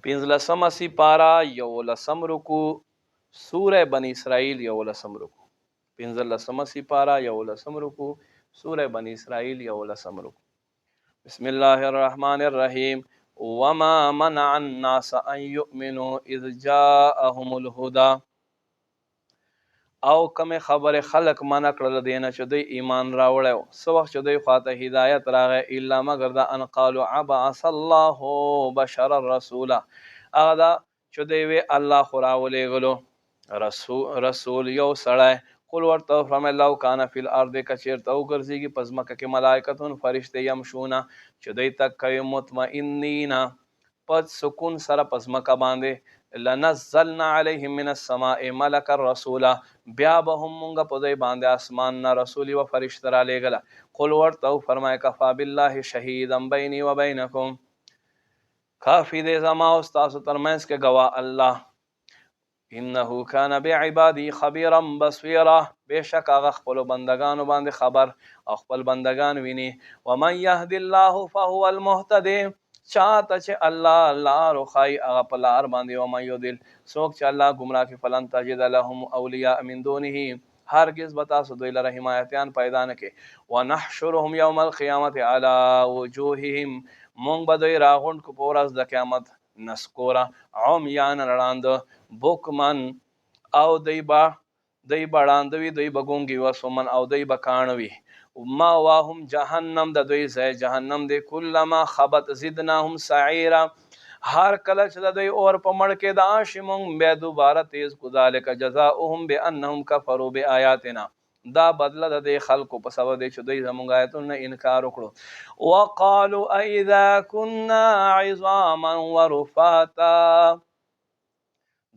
پنځلسمه سپاره یولسم رکوع سوره بنی اسرائیل یولسم رکوع. پنځلسمه سپاره یولسم رکوع سوره بنی اسرائیل یولسم رکوع. بسم الله الرحمن الرحیم. وما منع الناس ان يؤمنوا اذ جاءهم الهدى. او کوم خبره خلق منع کړل دینه چې دوی ایمان راوړیو سو وخت چې دوی خواته هدایت راغی الا مگر دا ان قالوا عبعث الله بشر الرسول. هغه دا چې دوی وی الله خو راولېږلو رسول یو سړی. قل ورته فرمایه لو کان فی الارض کچیرته وګرځېږي په ځمکه کې ملائکتون فرشتې یمشونه چې دوی تګ کوي مطمئنین په سکون سره په ځمکه باندې لنزلنا علیهم من السماء ملک الرسول بیا به هم مونږ په دوی باندې اسمان نه رسول و فرشته را لېږله. قل ورته فرمایه کفا بالله شهیدا بیني و بینکم. کافی دی زما او ستاسو ترمنځ کې گواه الله. انه کان بعبادی خبیرا بصیرا. بېشک هغه خپلو بندگانو باندې خبر او خپل بندگان ویني. ومن یهد الله فهو المهتدی. چاته چې الله لار وښایي هغه په لار باندې. ومن یضل څوک چې الله ګمراه کړي فلن تجد لهم اولیاء من دونه هرگز به تاسو دوی لره حمایتیان پیدا نه کړي. ونحشرهم یوم القیامة علی وجوههم. مونږ به دوی راغونډ کړو په ورځ د قیامت نسکوره عمیان ړانده بوکمن او دوی به ړانده وي دوی به ګونګي وسومن او دوی به کاڼه وي. ماواهم جهنم د دوی ځای جهنم دی. کلما خبت زدناهم سعیرا. هر کله چې د دوی اور په مړ کې د شي مونږ بیا دوباره تیز کو. ذلک جزاؤهم بانهم کفروا بآیاتنا. دا بدله د دې خلکو په سبب دی چې دوی زموږ آیاتونو انکار وکړو. وقالوا اذا كنا عظاما ورفاتا.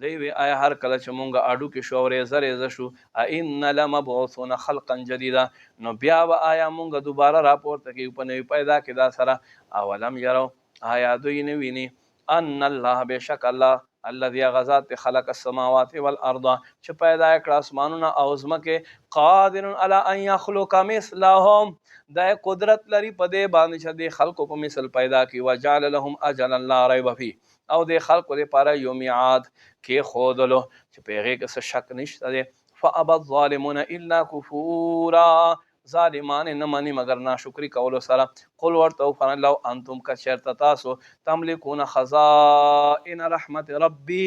دوی وی آیا هر کله چې مونږ اډو کې شو ریزه ریزه شو ائنا لمبعوثون خلقا جدیدا نو بیا به آیا مونږ دوباره راپورته کیږو په نوي پیدا کې دا سره. اولم یرو آیا دوی نه ویني ان الله بشک الله الذي غزات خلق السماوات والارض چې پیدا کړ اسمانونه او ځمکه قادر على ان يخلق مثلهم. دا قدرت لري په دې باندې چې د خلقو په مثل پیدا کی. وجعل لهم اجلا لا ريب فيه. او د خلقو لپاره یو میعاد کې خودلو چې په هغې کې څه شک نشته دی. فابى الظالمون الا کفورا. ظالمان نه مني مگر ناشکري کولو سره. قل ورته وفرمایه لو انتم کچېرته تاسو تملکون خزائن رحمت ربي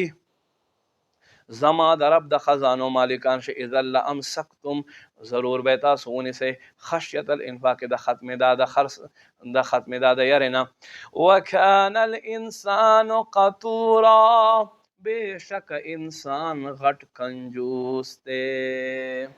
زما د رب د خزانو مالکان شئ اذا لامسکتم ضرور به تاسو ونیسئ خشیت الانفاق د ختمېدا د خرڅ د ختمېدا د یارې نه. وکان الانسان قطورا. بېشکه انسان غټ کنجوس دی.